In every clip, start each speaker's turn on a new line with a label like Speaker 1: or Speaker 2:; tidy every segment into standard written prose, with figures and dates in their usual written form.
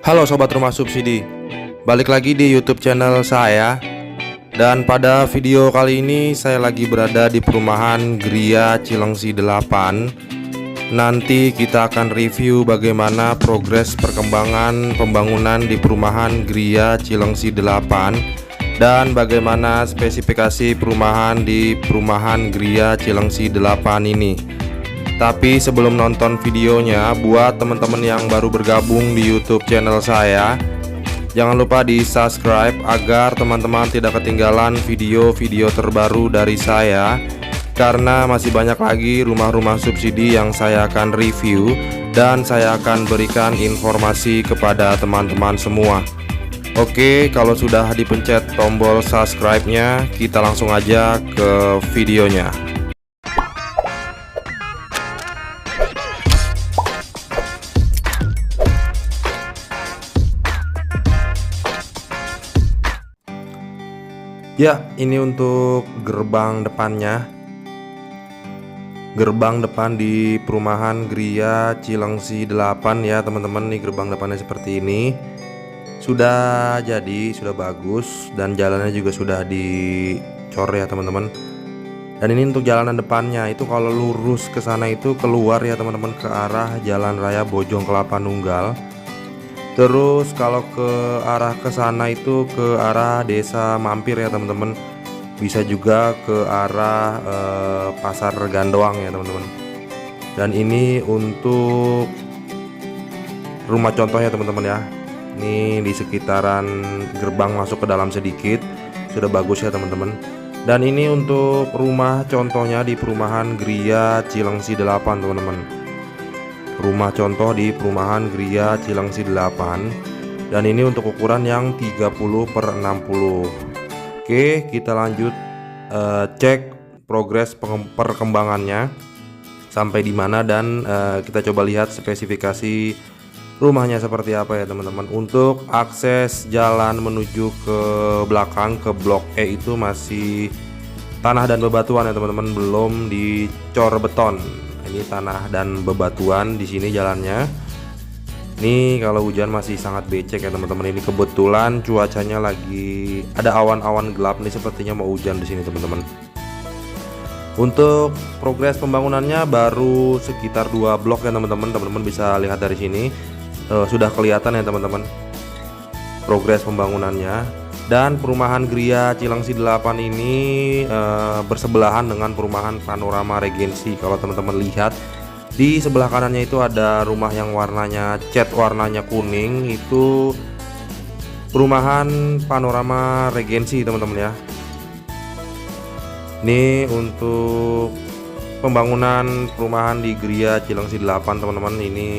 Speaker 1: Halo Sobat Rumah Subsidi, balik lagi di YouTube channel saya. Dan pada video kali ini saya lagi berada di perumahan Gria Cilengsi 8. Nanti kita akan review bagaimana progres perkembangan pembangunan di perumahan Gria Cilengsi 8 dan bagaimana spesifikasi perumahan di perumahan Gria Cilengsi 8 ini. Tapi sebelum nonton videonya, buat teman-teman yang baru bergabung di YouTube channel saya, jangan lupa di subscribe agar teman-teman tidak ketinggalan video-video terbaru dari saya. Karena masih banyak lagi rumah-rumah subsidi yang saya akan review dan saya akan berikan informasi kepada teman-teman semua. Oke, kalau sudah dipencet tombol subscribe-nya, kita langsung aja ke videonya. Ya, ini untuk gerbang depannya. Gerbang depan di perumahan Gria Cilengsi 8 ya teman-teman. Nih gerbang depannya seperti ini. Sudah jadi, sudah bagus, dan jalannya juga sudah dicor ya teman-teman. Dan ini untuk jalanan depannya, itu kalau lurus ke sana itu keluar ya teman-teman, ke arah Jalan Raya Bojong Kelapa Nunggal. Terus kalau ke arah ke sana itu ke arah Desa Mampir ya teman-teman. Bisa juga ke arah Pasar Gandoang ya teman-teman. Dan ini untuk rumah contohnya teman-teman ya. Ini di sekitaran gerbang masuk ke dalam sedikit, sudah bagus ya teman-teman. Dan ini untuk rumah contohnya di perumahan Gria Cilengsi 8 teman-teman. Rumah contoh di perumahan Gria Cilengsi 8. Dan ini untuk ukuran yang 30/60. Oke, kita lanjut cek progres perkembangannya sampai di mana, dan kita coba lihat spesifikasi rumahnya seperti apa ya teman-teman. Untuk akses jalan menuju ke belakang ke blok E itu masih tanah dan bebatuan ya teman-teman, belum dicor beton. Ini tanah dan bebatuan di sini jalannya. Nih kalau hujan masih sangat becek ya teman-teman. Ini kebetulan cuacanya lagi ada awan-awan gelap nih, sepertinya mau hujan di sini teman-teman. Untuk progres pembangunannya baru sekitar 2 blok ya teman-teman. Teman-teman bisa lihat dari sini sudah kelihatan ya teman-teman progres pembangunannya. Dan perumahan Gria Cilengsi 8 ini bersebelahan dengan perumahan Panorama Regency. Kalau teman-teman lihat di sebelah kanannya itu ada rumah yang warnanya cat warnanya kuning, itu perumahan Panorama Regency teman-teman ya. Ini untuk pembangunan perumahan di Gria Cilengsi 8 teman-teman, ini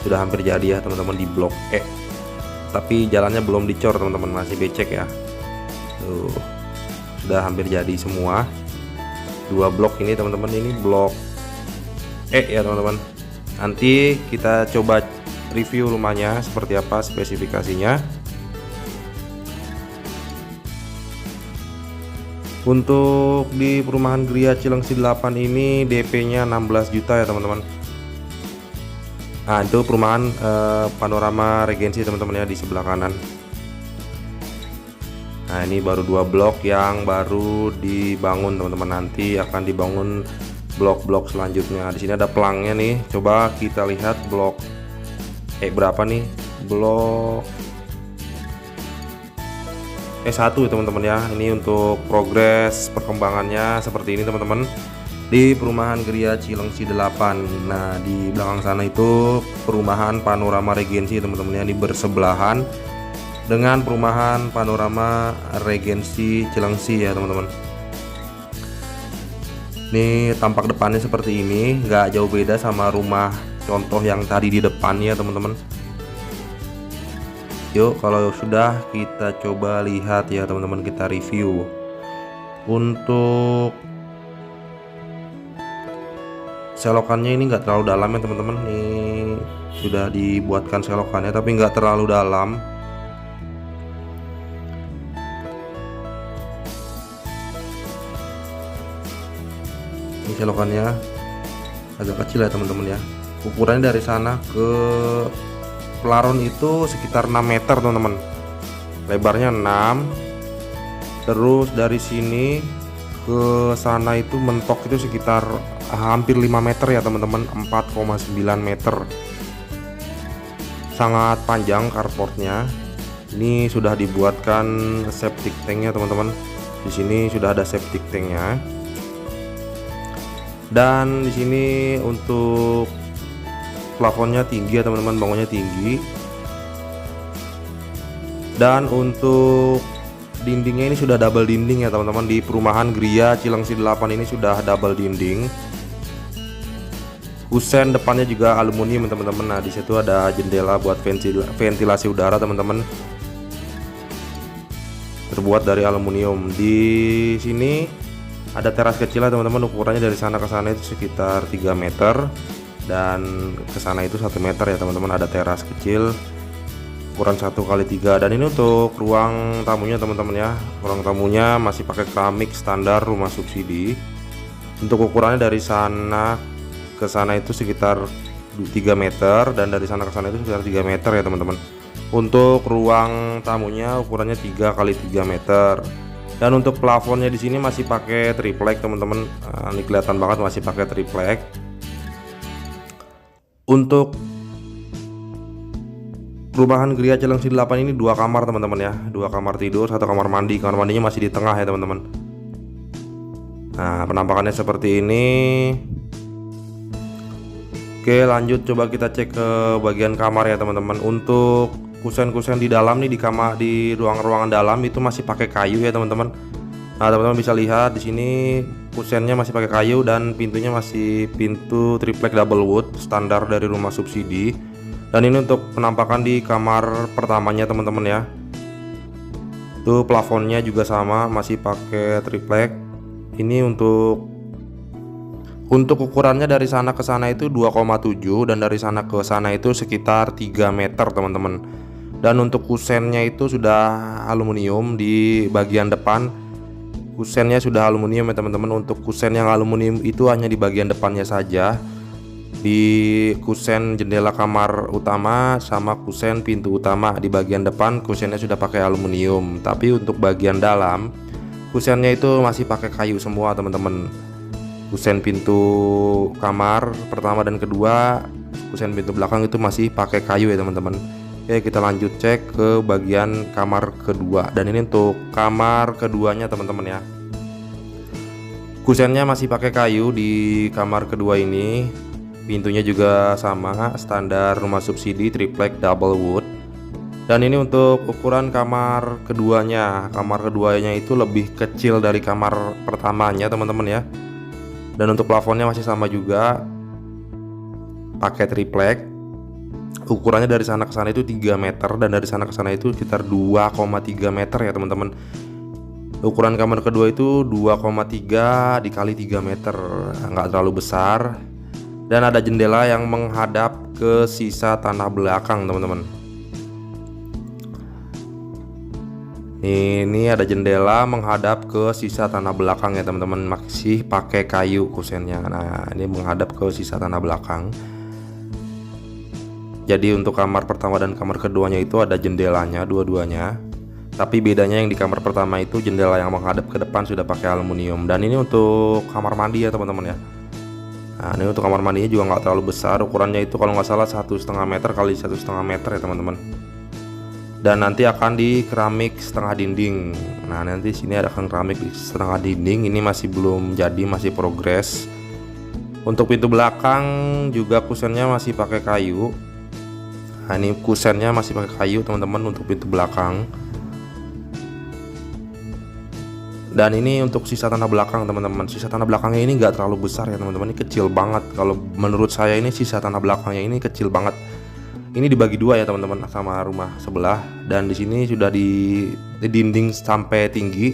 Speaker 1: sudah hampir jadi ya teman-teman di blok E. Tapi jalannya belum dicor teman-teman, masih becek ya. Tuh, sudah hampir jadi semua 2 blok ini teman-teman. Ini blok E ya teman-teman. Nanti kita coba review rumahnya seperti apa spesifikasinya. Untuk di perumahan Gria Cilengsi 8 ini DP-nya 16 juta ya teman-teman. Nah itu perumahan Panorama Regency teman-teman ya di sebelah kanan. Nah ini baru 2 blok yang baru dibangun teman-teman, nanti akan dibangun blok-blok selanjutnya. Di sini ada pelangnya nih, coba kita lihat blok berapa nih, blok E1 teman-teman ya. Ini untuk progres perkembangannya seperti ini teman-teman di perumahan Gria Cilengsi 8. Nah di belakang sana itu perumahan Panorama Regency teman-teman ya, di bersebelahan dengan perumahan Panorama Regency Cilengsi ya teman-teman. Ini tampak depannya seperti ini, nggak jauh beda sama rumah contoh yang tadi di depan ya teman-teman. Yuk kalau sudah kita coba lihat ya teman-teman, kita review. Untuk selokannya ini nggak terlalu dalam ya teman-teman. Ini sudah dibuatkan selokannya tapi nggak terlalu dalam. Ini selokannya agak kecil ya teman-teman ya. Ukurannya dari sana ke pelaron itu sekitar 6 meter teman-teman, lebarnya 6. Terus dari sini ke sana itu mentok itu sekitar hampir 5 meter ya teman-teman, 4,9 meter. Sangat panjang carportnya. Ini sudah dibuatkan septic tanknya teman-teman. Di sini sudah ada septic tanknya. Dan di sini untuk plafonnya tinggi ya teman-teman, bangunnya tinggi. Dan untuk dindingnya ini sudah double dinding ya teman-teman. Di perumahan Gria Cilengsi 8 ini sudah double dinding. Kusen depannya juga aluminium teman-teman. Nah, di situ ada jendela buat ventilasi udara teman-teman. Terbuat dari aluminium. Di sini ada teras kecil lah teman-teman, ukurannya dari sana ke sana itu sekitar 3 meter dan ke sana itu 1 meter ya teman-teman. Ada teras kecil ukuran 1x3, dan ini untuk ruang tamunya teman-teman ya. Ruang tamunya masih pakai keramik standar rumah subsidi. Untuk ukurannya dari sana ke sana itu sekitar 3 meter dan dari sana ke sana itu sekitar 3 meter ya teman-teman. Untuk ruang tamunya ukurannya 3x3 meter. Dan untuk plafonnya di sini masih pakai triplek teman-teman. Nah, ini kelihatan banget masih pakai triplek. Untuk perumahan Gria Cilengsi 8 ini 2 kamar teman-teman ya, 2 kamar tidur, 1 kamar mandi. Kamar mandinya masih di tengah ya teman-teman. Nah, penampakannya seperti ini. Oke, lanjut coba kita cek ke bagian kamar ya teman-teman. Untuk kusen-kusen di dalam nih, di ruang-ruangan dalam itu masih pakai kayu ya teman-teman. Nah, teman-teman bisa lihat di sini kusennya masih pakai kayu dan pintunya masih pintu triplek double wood standar dari rumah subsidi. Dan ini untuk penampakan di kamar pertamanya teman-teman ya. Itu plafonnya juga sama, masih pakai triplek. Ini untuk ukurannya dari sana ke sana itu 2,7 dan dari sana ke sana itu sekitar 3 meter teman-teman. Dan untuk kusennya itu sudah aluminium di bagian depan. Kusennya sudah aluminium ya teman-teman. Untuk kusen yang aluminium itu hanya di bagian depannya saja. Di kusen jendela kamar utama sama kusen pintu utama di bagian depan kusennya sudah pakai aluminium. Tapi untuk bagian dalam kusennya itu masih pakai kayu semua teman-teman. Kusen pintu kamar pertama dan kedua, kusen pintu belakang itu masih pakai kayu ya teman-teman. Oke, kita lanjut cek ke bagian kamar kedua. Dan ini untuk kamar keduanya teman-teman ya. Kusennya masih pakai kayu di kamar kedua ini. Pintunya juga sama, standar rumah subsidi triplek double wood. Dan ini untuk ukuran kamar keduanya. Kamar keduanya itu lebih kecil dari kamar pertamanya teman-teman ya. Dan untuk plafonnya masih sama juga, pakai triplek. Ukurannya dari sana ke sana itu 3 meter dan dari sana ke sana itu sekitar 2,3 meter ya teman-teman. Ukuran kamar kedua itu 2,3 dikali 3 meter, nggak terlalu besar. Dan ada jendela yang menghadap ke sisa tanah belakang teman-teman. Ini ada jendela menghadap ke sisa tanah belakang ya teman-teman, masih pakai kayu kusennya. Nah, ini menghadap ke sisa tanah belakang. Jadi untuk kamar pertama dan kamar keduanya itu ada jendelanya dua-duanya. Tapi bedanya yang di kamar pertama itu jendela yang menghadap ke depan sudah pakai aluminium. Dan ini untuk kamar mandi ya teman-teman ya. Nah, ini untuk kamar mandinya juga nggak terlalu besar. Ukurannya itu kalau nggak salah 1,5 meter kali 1,5 meter ya teman-teman. Dan nanti akan di keramik setengah dinding. Nah, nanti sini ada keramik setengah dinding. Ini masih belum jadi, masih progres. Untuk pintu belakang juga kusennya masih pakai kayu. Nah, ini kusennya masih pakai kayu teman-teman untuk pintu belakang. Dan ini untuk sisa tanah belakang teman-teman. Sisa tanah belakangnya ini nggak terlalu besar ya teman-teman. Ini kecil banget. Kalau menurut saya ini sisa tanah belakangnya ini kecil banget. Ini dibagi dua ya teman-teman sama rumah sebelah. Dan di sini sudah di dinding sampai tinggi.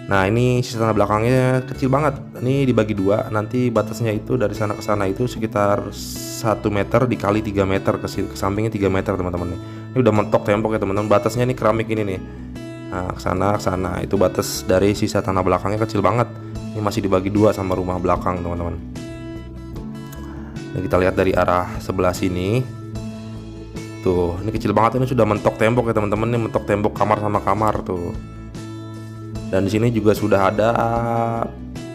Speaker 1: Nah, ini sisa tanah belakangnya kecil banget. Ini dibagi dua. Nanti batasnya itu dari sana ke sana itu sekitar 1 meter dikali 3 meter, ke sampingnya 3 meter teman-teman. Ini udah mentok tembok ya teman-teman. Batasnya ini keramik ini nih. Nah, ke sana itu batas dari sisa tanah belakangnya kecil banget. Ini masih dibagi dua sama rumah belakang teman-teman. Nah, kita lihat dari arah sebelah sini. Tuh, ini kecil banget, ini sudah mentok tembok ya teman-teman, ini mentok tembok kamar sama kamar tuh. Dan di sini juga sudah ada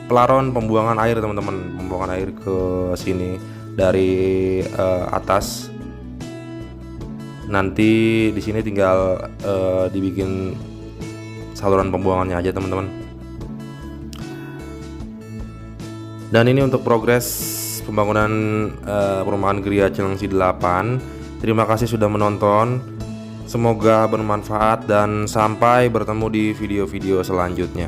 Speaker 1: pelaron pembuangan air teman-teman, pembuangan air ke sini dari atas. Nanti di sini tinggal dibikin saluran pembuangannya aja teman-teman. Dan ini untuk progres pembangunan perumahan Gria Cilengsi 8. Terima kasih sudah menonton. Semoga bermanfaat dan sampai bertemu di video-video selanjutnya.